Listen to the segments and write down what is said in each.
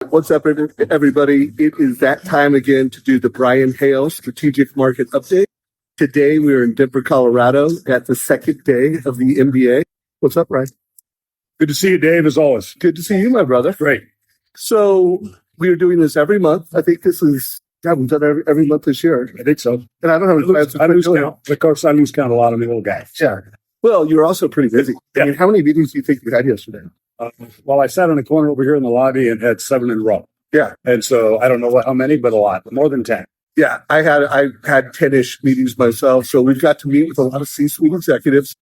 What's up, everybody? It is that time again to do the Brian Hale Strategic Market Update. Today, we're in Denver, Colorado at the second day of the MBA. What's up, Brian? Good to see you, Dave, as always. Good to see you, my brother. Great. So we are doing this every month. I think this is, we've done it every month this year. I think so. And I don't have plans to I lose quit count. Of course, I lose count a lot of the little guys. Yeah. Well, you're also pretty busy. Yeah. I mean, how many meetings do you think you had yesterday? Well, I sat in the corner over here in the lobby and had 7 in a row. Yeah. And so I don't know how many, but a lot, more than 10. Yeah, I had 10-ish meetings myself. So we've got to meet with a lot of C-suite executives.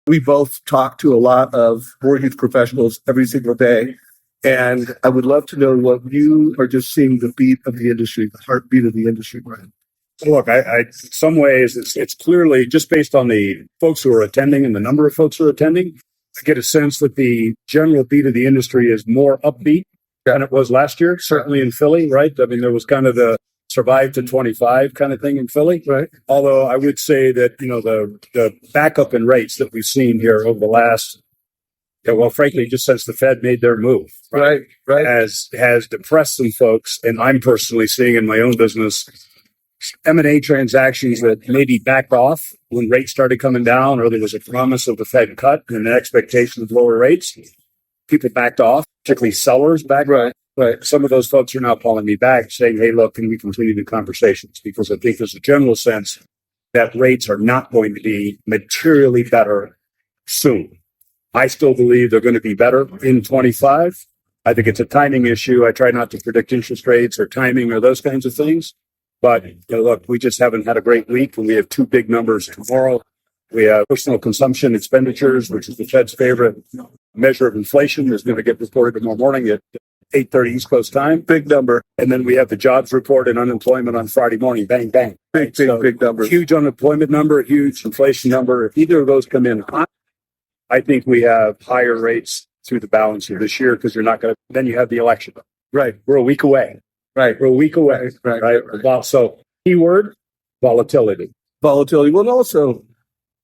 We both talk to a lot of mortgage professionals every single day. And I would love to know what you are just seeing the beat of the industry, the heartbeat of the industry, Brian. So look, I in some ways, it's clearly just based on the folks who are attending and the number of folks who are attending, I get a sense that the general beat of the industry is more upbeat than it was last year, certainly in Philly, right? I mean, there was kind of the survive to 25 kind of thing in Philly. Right. Although I would say that, the backup in rates that we've seen here over the last, frankly, just since the Fed made their move, Right. has depressed some folks. And I'm personally seeing in my own business M&A transactions that maybe backed off when rates started coming down, or there was a promise of the Fed cut and an expectation of lower rates. People backed off, particularly sellers backed off. Right. Some of those folks are now calling me back saying, hey, look, can we continue the conversations? Because I think there's a general sense that rates are not going to be materially better soon. I still believe they're going to be better in 25. I think it's a timing issue. I try not to predict interest rates or timing or those kinds of things. But look, we just haven't had a great week, and we have 2 big numbers tomorrow. We have personal consumption expenditures, which is the Fed's favorite measure of inflation, is going to get reported tomorrow morning at 8:30 East Coast time. Big number. And then we have the jobs report and unemployment on Friday morning. Bang, bang. Big number. Huge unemployment number, huge inflation number. If either of those come in hot, I think we have higher rates through the balance of this year, because you're not going to, then you have the election. Right. We're a week away. Right. We're a week away. Right. Well, so keyword, volatility. Volatility. Well, and also,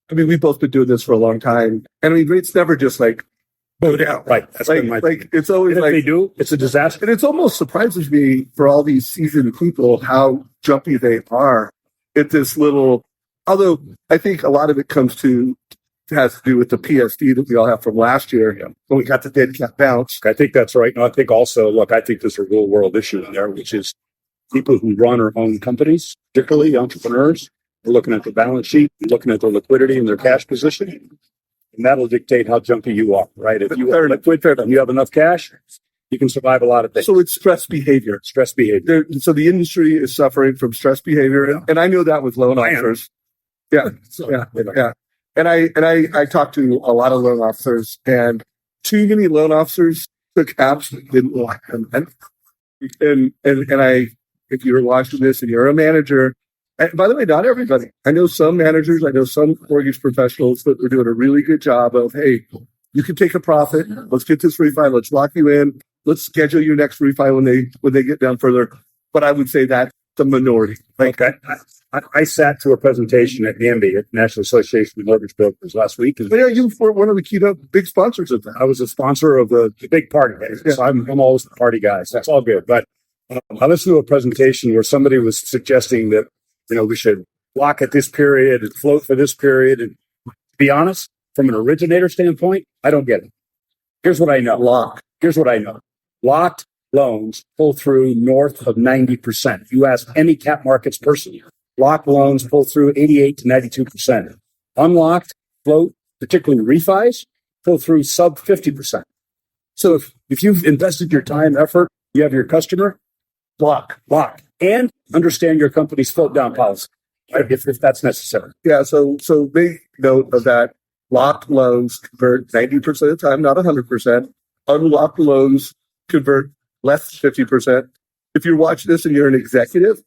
I mean, we've both been doing this for a long time. And I mean, rates never just go down. Right. That's been my it's always if they do, it's a disaster. And it's almost surprises me for all these seasoned people how jumpy they are at this little, although I think a lot of it has to do with the PSD that we all have from last year when we got the dead cat bounce. I think that's right. And I think also, look, I think there's a real world issue in there, which is people who run or own companies, particularly entrepreneurs, are looking at the balance sheet, looking at their liquidity and their cash position. And that'll dictate how jumpy you are, right? If you are liquid and you have enough cash, you can survive a lot of things. So it's stress behavior. So the industry is suffering from stress behavior. Yeah. And I know that with loan officers. Yeah. And I talked to a lot of loan officers, and too many loan officers took apps that didn't like them. And if you're watching this and you're a manager, and by the way, not everybody. I know some managers, I know some mortgage professionals that are doing a really good job of, hey, you can take a profit. Let's get this refi. Let's lock you in. Let's schedule your next refi when they get down further. But I would say that's the minority. Okay. I sat to a presentation at NAMBI, at National Association of Mortgage Brokers, last week. Yeah, you were one of the keynote big sponsors of that. I was a sponsor of the big party. Yeah. So I'm always the party guy. So that's all good. But I listened to a presentation where somebody was suggesting that, we should lock at this period and float for this period. And to be honest, from an originator standpoint, I don't get it. Here's what I know. Here's what I know. Locked loans pull through north of 90%. You ask any cap markets person, locked loans pull through 88 to 92%. Unlocked, float, particularly refis, pull through sub 50%. So if you've invested your time, effort, you have your customer, lock, and understand your company's float down policy, right, if that's necessary. Yeah, so make note of that. Locked loans convert 90% of the time, not 100%. Unlocked loans convert less than 50%. If you're watching this and you're an executive,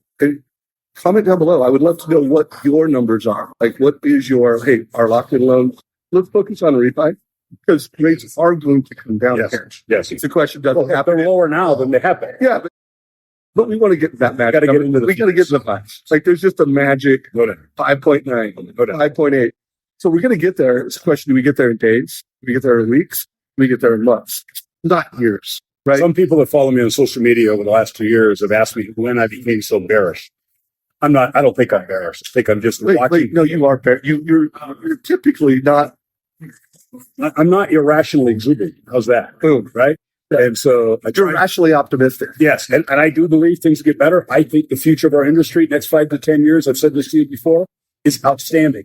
comment down below. I would love to know what your numbers are. Like, what is our locked-in loan? Let's focus on refi, because rates are going to come down. Yes. It's a question doesn't happen. They're lower now than they have been. Yeah, but we want to get that magic. We got to get to the fives. Like, there's just a magic 5.9, 5.8. So we're going to get there. It's a question: do we get there in days? Do we get there in weeks? Do we get there in months? Not years. Right. Some people that follow me on social media over the last 2 years have asked me when I became so bearish. I don't think I'm bearish. I think I'm just watching. No, you are bearish. You're typically not. I'm not irrationally exuberant. How's that? Boom. Right? And so You're rationally optimistic. Yes. And I do believe things get better. I think the future of our industry, next 5 to 10 years, I've said this to you before, is outstanding.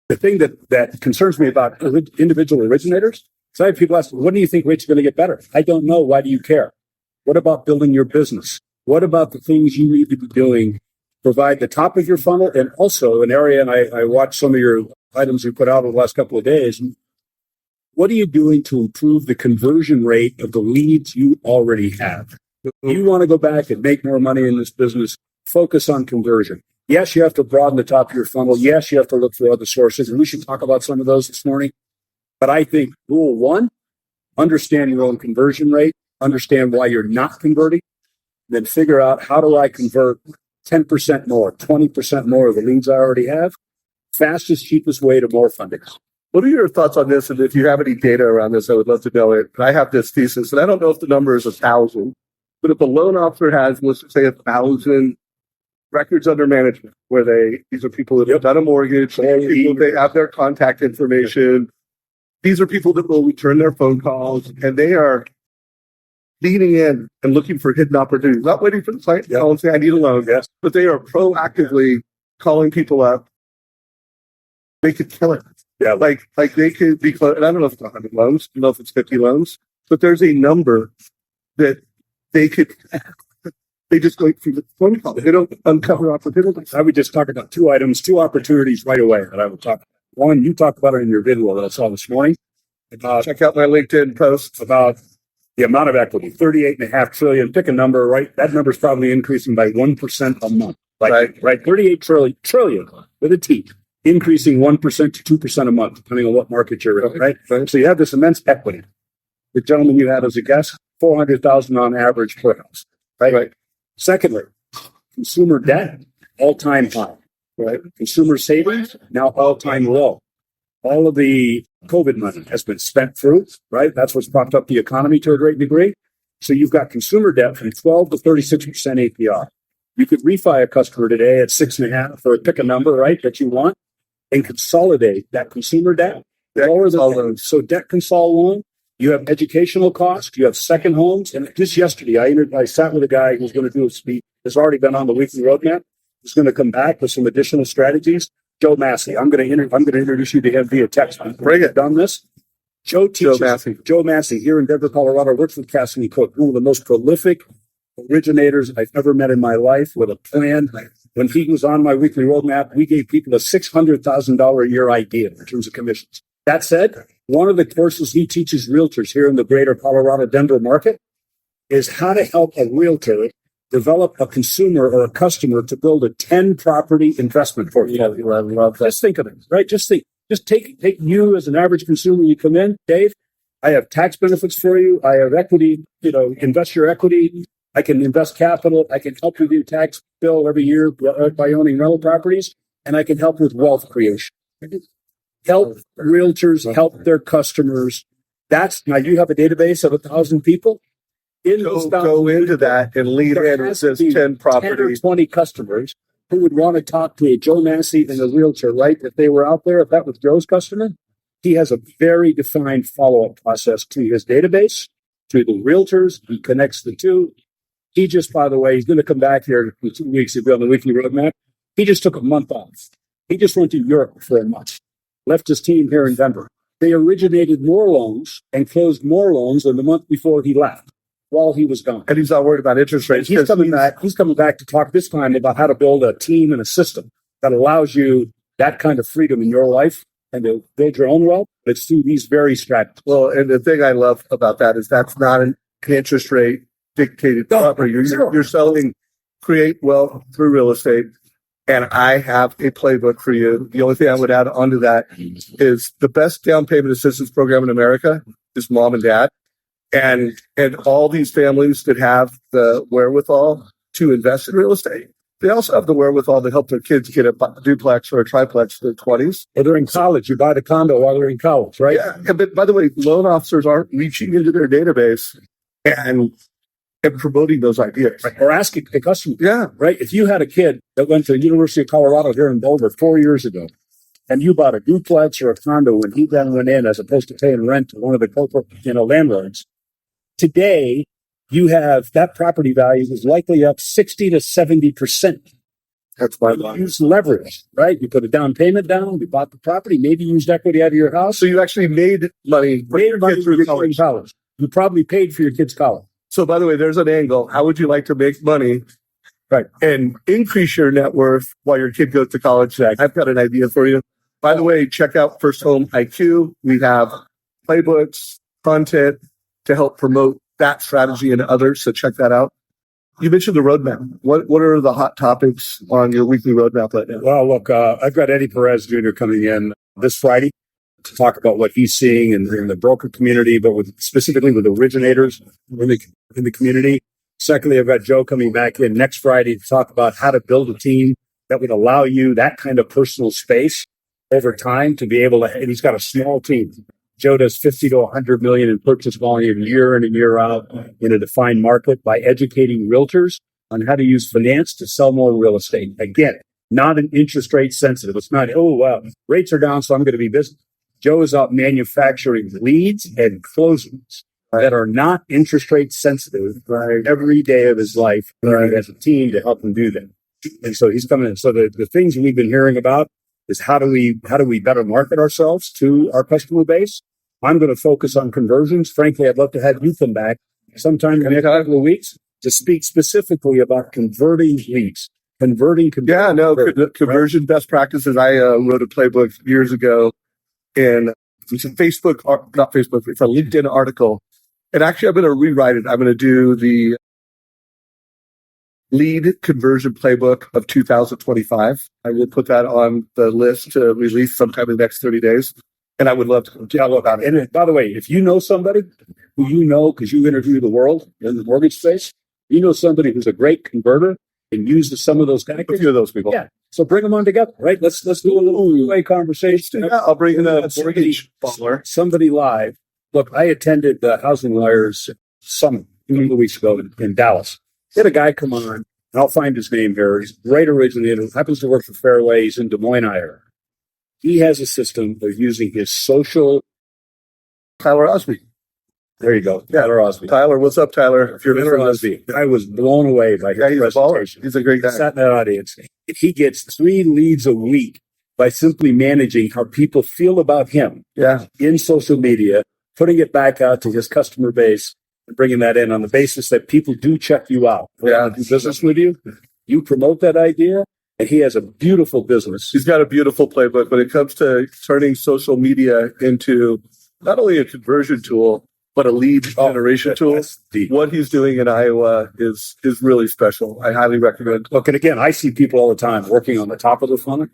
The thing that concerns me about individual originators, so I have people ask, when do you think rates are going to get better? I don't know. Why do you care? What about building your business? What about the things you need to be doing? Provide the top of your funnel, and also an area, and I watched some of your items you put out over the last couple of days. What are you doing to improve the conversion rate of the leads you already have? You want to go back and make more money in this business, focus on conversion. Yes, you have to broaden the top of your funnel. Yes, you have to look for other sources, and we should talk about some of those this morning. But I think rule one, understand your own conversion rate, understand why you're not converting, then figure out how do I convert 10% more, 20% more of the leads I already have, fastest, cheapest way to more funding. What are your thoughts on this? And if you have any data around this, I would love to know it. I have this thesis, and I don't know if the number is 1,000, but if a loan officer has, let's just say, 1,000 records under management, where these are people that have done a mortgage, they have their contact information. These are people that will return their phone calls, and they are leaning in and looking for hidden opportunities, not waiting for the client to call and say, I need a loan, yes, but they are proactively calling people up. They could kill it. Yeah, like they could be, and I don't know if it's 100 loans, I don't know if it's 50 loans, but there's a number that they could, they just go through the phone call. They don't uncover opportunities. I would just talk about two opportunities right away that I would talk about. One, you talked about it in your video that I saw this morning. Check out my LinkedIn post about the amount of equity, 38.5 trillion. Pick a number, right? That number is probably increasing by 1% a month. Right? 38 trillion with a T, increasing 1% to 2% a month, depending on what market you're in, right? So you have this immense equity. The gentleman you had as a guest, 400,000 on average per house, right? Secondly, consumer debt, all-time high. Right. Consumer savings, now all-time low. All of the COVID money has been spent through, right? That's what's propped up the economy to a great degree. So you've got consumer debt from 12 to 36% APR. You could refi a customer today at 6.5, or pick a number, right, that you want, and consolidate that consumer debt. Lower the loan. So debt consol loan. You have educational costs. You have second homes. And just yesterday, I sat with a guy who's going to do a speech. Has already been on the weekly roadmap. He's going to come back with some additional strategies. Joe Massey, I'm going to introduce you to him via text. Bring it. Done this. Joe Massey here in Denver, Colorado, works with Cassidy Cook, one of the most prolific originators I've ever met in my life, with a plan. When he was on my weekly roadmap, we gave people a $600,000 a year idea in terms of commissions. That said, one of the courses he teaches realtors here in the greater Colorado Denver market is how to help a realtor develop a consumer or a customer to build a 10-property investment portfolio. Yeah, I love that. Just think of it, right? Just take you as an average consumer. You come in, Dave, I have tax benefits for you. I have equity, invest your equity. I can invest capital. I can help you with your tax bill every year by owning rental properties. And I can help with wealth creation. Help realtors, help their customers. Now you have a database of 1,000 people. Go into that and lead in with this 10 properties. 10 or 20 customers who would want to talk to a Joe Massey and a realtor, right? If they were out there, if that was Joe's customer, he has a very defined follow-up process to his database, to the realtors. He connects the two. He just, by the way, he's going to come back here in 2 weeks. He'll be on the weekly roadmap. He just took a month off. He just went to Europe for a month, left his team here in Denver. They originated more loans and closed more loans than the month before he left, while he was gone. And he's not worried about interest rates. He's coming back to talk this time about how to build a team and a system that allows you that kind of freedom in your life and to build your own wealth. It's through these very strategies. Well, and the thing I love about that is that's not an interest rate dictated property. You're selling, create wealth through real estate. And I have a playbook for you. The only thing I would add onto that is the best down payment assistance program in America is mom and dad. And all these families that have the wherewithal to invest in real estate, They also have the wherewithal to help their kids get a duplex or a triplex in their 20s. Or they're in college. You buy the condo while they're in college, right? Yeah. But by the way, loan officers aren't reaching into their database and promoting those ideas. Right. Or asking a customer. Yeah. Right. If you had a kid that went to the University of Colorado here in Boulder 4 years ago, and you bought a duplex or a condo and he then went in as opposed to paying rent to one of the corporate, landlords, today you have that property value is likely up 60 to 70%. That's my line. Use leverage, right? You put a down payment down, you bought the property, maybe you used equity out of your house. So you actually made money for your kids through college. You probably paid for your kids' college. So by the way, there's an angle. How would you like to make money? Right. And increase your net worth while your kid goes to college? I've got an idea for you. By the way, check out First Home IQ. We have playbooks, content to help promote that strategy and others. So check that out. You mentioned the roadmap. What are the hot topics on your weekly roadmap right now? Well, look, I've got Eddie Perez Jr. coming in this Friday to talk about what he's seeing in the broker community, but specifically with originators in the community. Secondly, I've got Joe coming back in next Friday to talk about how to build a team that would allow you that kind of personal space over time to be able to, and he's got a small team. Joe does 50 to 100 million in purchase volume year in and year out in a defined market by educating realtors on how to use finance to sell more real estate. Again, not an interest rate sensitive. It's not, oh, wow, rates are down, so I'm going to be busy. Joe is out manufacturing leads and closings that are not interest rate sensitive every day of his life. He has a team to help him do that. And so he's coming in. So the things we've been hearing about is how do we better market ourselves to our customer base? I'm going to focus on conversions. Frankly, I'd love to have you come back sometime in the next couple of weeks to speak specifically about converting leads. Conversion best practices. I wrote a playbook years ago, and it's a it's a LinkedIn article. And actually, I'm going to rewrite it. I'm going to do the lead conversion playbook of 2025. I will put that on the list to release sometime in the next 30 days. And I would love to tell about it. And by the way, if you know somebody who you know, because you interview the world in the mortgage space, you know somebody who's a great converter and use some of those tactics. A few of those people. Yeah. So bring them on together, right? Let's do a little two-way conversation. Yeah, I'll bring in a mortgage baller. Somebody live. Look, I attended the Housing Lawyers Summit a couple of weeks ago in Dallas. Had a guy come on, and I'll find his name here. He's a great originator, happens to work for Fairway. He's in Des Moines, Iowa. He has a system of using his social. Tyler Osby. There you go. Tyler Osby. Tyler, what's up, Tyler? If you're Tyler Osby. I was blown away by his presentation. He's a great guy. Sat in that audience. He gets 3 leads a week by simply managing how people feel about him in social media, putting it back out to his customer base and bringing that in on the basis that people do check you out. Yeah. Do business with you. You promote that idea. And he has a beautiful business. He's got a beautiful playbook when it comes to turning social media into not only a conversion tool, but a lead generation tool. What he's doing in Iowa is really special. I highly recommend. Look, and again, I see people all the time working on the top of the funnel,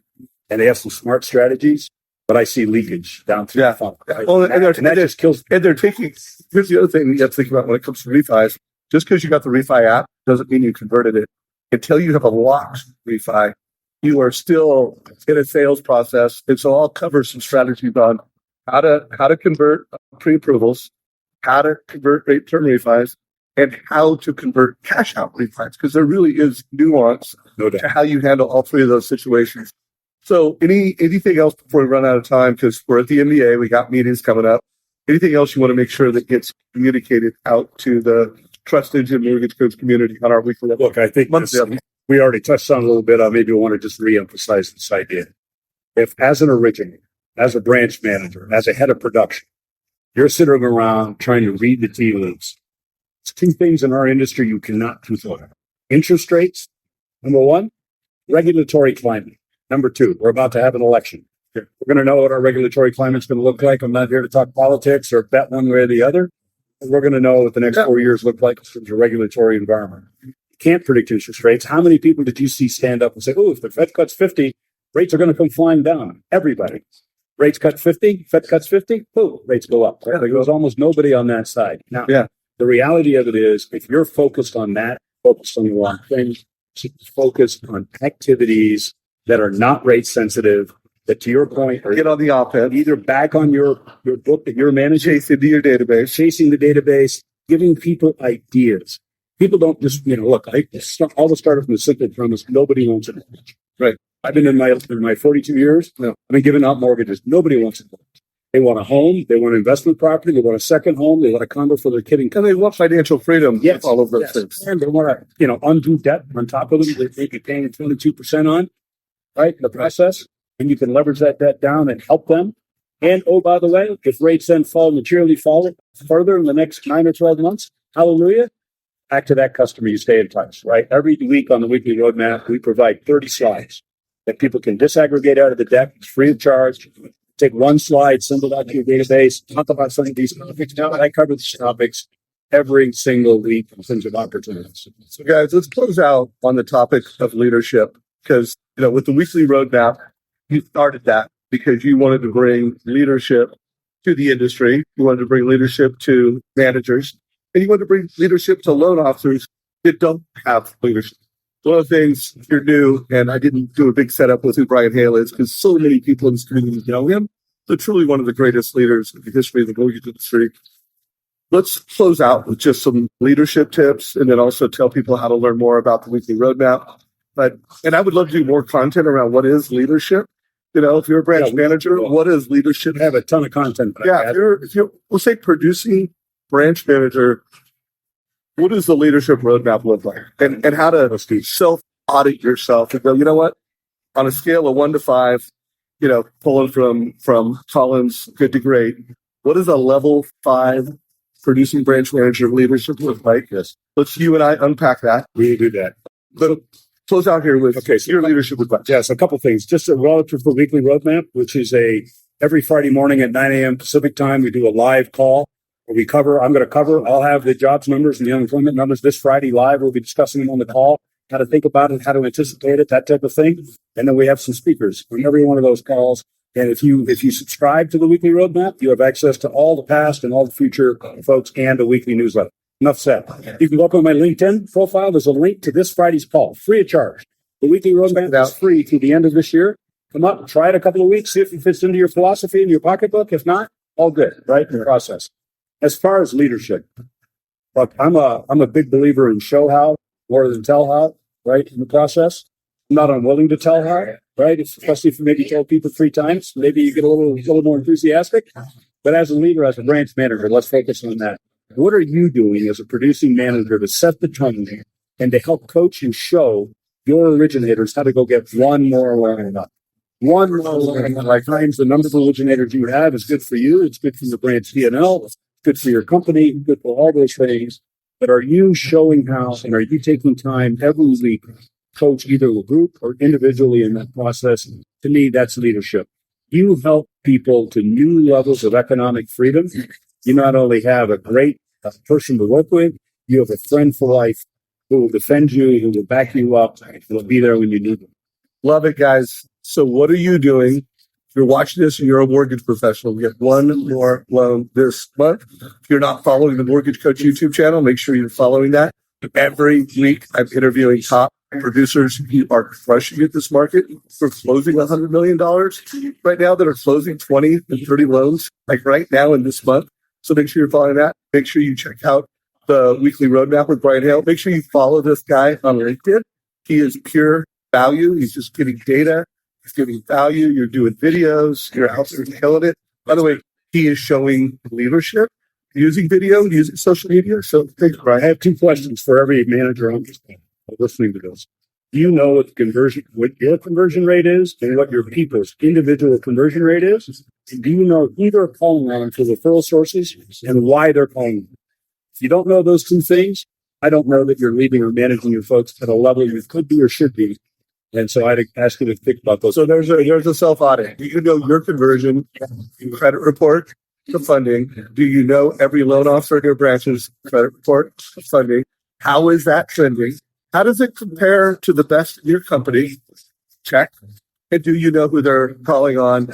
and they have some smart strategies, but I see leakage down through the funnel. Right? Well, and that just kills. And they're taking, here's the other thing you have to think about when it comes to refis. Just because you got the refi app doesn't mean you converted it. Until you have a locked refi, you are still in a sales process. And so I'll cover some strategies on how to convert pre-approvals, how to convert rate term refis, and how to convert cash out refis, because there really is nuance to how you handle all three of those situations. So anything else before we run out of time, because we're at the MBA, we got meetings coming up. Anything else you want to make sure that gets communicated out to the trusted and mortgage coach community on our weekly? Look, I think we already touched on a little bit. Maybe I want to just reemphasize this idea. If as an originator, as a branch manager, as a head of production, you're sitting around trying to read the tea leaves, it's 2 things in our industry you cannot control. Interest rates, number 1, regulatory climate. Number 2, we're about to have an election. We're going to know what our regulatory climate is going to look like. I'm not here to talk politics or bet one way or the other. We're going to know what the next 4 years look like in terms of regulatory environment. You can't predict interest rates. How many people did you see stand up and say, oh, if the Fed cuts 50, rates are going to come flying down? Everybody. Rates cut 50, Fed cuts 50, boom, rates go up. Right? There was almost nobody on that side. Now, the reality of it is, if you're focused on that, focused on the wrong things, focus on activities that are not rate sensitive, that to your point are Get on the offense. either back on your book that you're managing, Chase into your database. chasing the database, giving people ideas. People don't just, look, all the started from the simple premise, nobody wants a mortgage. Right. I've been in my 42 years, I've been giving out mortgages. Nobody wants a mortgage. They want a home, they want an investment property, they want a second home, they want a condo for their kid and And they want financial freedom. yes, All of those yes. things. And they want to, undo debt on top of them that they be paying 22% on, right, in the process. And you can leverage that debt down and help them. And, oh, by the way, if rates then materially fall further in the next 9 or 12 months, hallelujah, back to that customer, you stay in touch, right? Every week on the weekly roadmap, we provide 30 slides that people can disaggregate out of the deck. It's free of charge. Take one slide, send it out to your database, talk about some of these topics. Now, I cover these topics every single week in terms of opportunities. So, guys, let's close out on the topic of leadership because, with the weekly roadmap, you started that because you wanted to bring leadership to the industry. You wanted to bring leadership to managers, and you wanted to bring leadership to loan officers that don't have leadership. One of the things you're new, and I didn't do a big setup with who Brian Hale is because so many people in this community know him. They're truly one of the greatest leaders in the history of the mortgage industry. Let's close out with just some leadership tips and then also tell people how to learn more about the weekly roadmap. And I would love to do more content around what is leadership. If you're a branch manager, what is leadership? I have a ton of content. Yeah, if you're, we'll say producing branch manager, what does the leadership roadmap look like? And how to self-audit yourself and go, you know what? On a scale of 1 to 5, pulling from Collins, good to great, what does a level 5 producing branch manager leadership look like? Yes. Let's you and I unpack that. We do that. But close out here with So your leadership advice. Yes, a couple things. Just relative to the weekly roadmap, which is every Friday morning at 9 a.m. Pacific time, we do a live call where I'll have the jobs numbers and the unemployment numbers this Friday live. We'll be discussing them on the call, how to think about it, how to anticipate it, that type of thing. And then we have some speakers on every one of those calls. And if you subscribe to the weekly roadmap, you have access to all the past and all the future folks and the weekly newsletter. Enough said. You can go up on my LinkedIn profile. There's a link to this Friday's call, free of charge. The weekly roadmap is free through the end of this year. Come up, try it a couple of weeks, see if it fits into your philosophy and your pocketbook. If not, all good, right? In the process. As far as leadership, look, I'm a big believer in show how more than tell how, right? In the process. I'm not unwilling to tell how, right? Especially if you maybe tell people 3 times, maybe you get a little more enthusiastic. But as a leader, as a branch manager, let's focus on that. What are you doing as a producing manager to set the tone and to help coach and show your originators how to go get one more loan up? One more loan up. Times the number of originators you have is good for you. It's good for the branch P&L. It's good for your company. Good for all those things. But are you showing how, and are you taking time every week to coach either a group or individually in that process? To me, that's leadership. You help people to new levels of economic freedom. You not only have a great person to work with, you have a friend for life who will defend you, who will back you up, who will be there when you need them. Love it, guys. So what are you doing? If you're watching this and you're a mortgage professional, we get one more loan this month. If you're not following the Mortgage Coach YouTube channel, make sure you're following that. Every week, I'm interviewing top producers who are crushing it this market. We're closing $100 million right now that are closing 20 and 30 loans, like right now in this month. So make sure you're following that. Make sure you check out the weekly roadmap with Brian Hale. Make sure you follow this guy on LinkedIn. He is pure value. He's just giving data. He's giving value. You're doing videos. You're out there killing it. By the way, he is showing leadership, using video, using social media. So thanks, Brian. I have 2 questions for every manager listening to this. Do you know what your conversion rate is and what your people's individual conversion rate is? And do you know who they're calling on for referral sources and why they're calling them? If you don't know those 2 things, I don't know that you're leading or managing your folks at a level you could be or should be. And so I'd ask you to think about those. So there's a self-audit. Do you know your conversion, your credit report, the funding? Do you know every loan officer in your branch's credit report, funding? How is that trending? How does it compare to the best in your company? Check. And do you know who they're calling on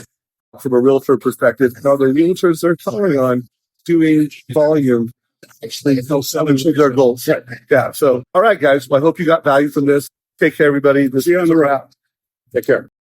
from a realtor perspective? And are the realtors they're calling on doing volume? Actually, selling to their goals. Yeah. So, all right, guys. Well, I hope you got value from this. Take care, everybody. This See you on is the a road. wrap. Take care.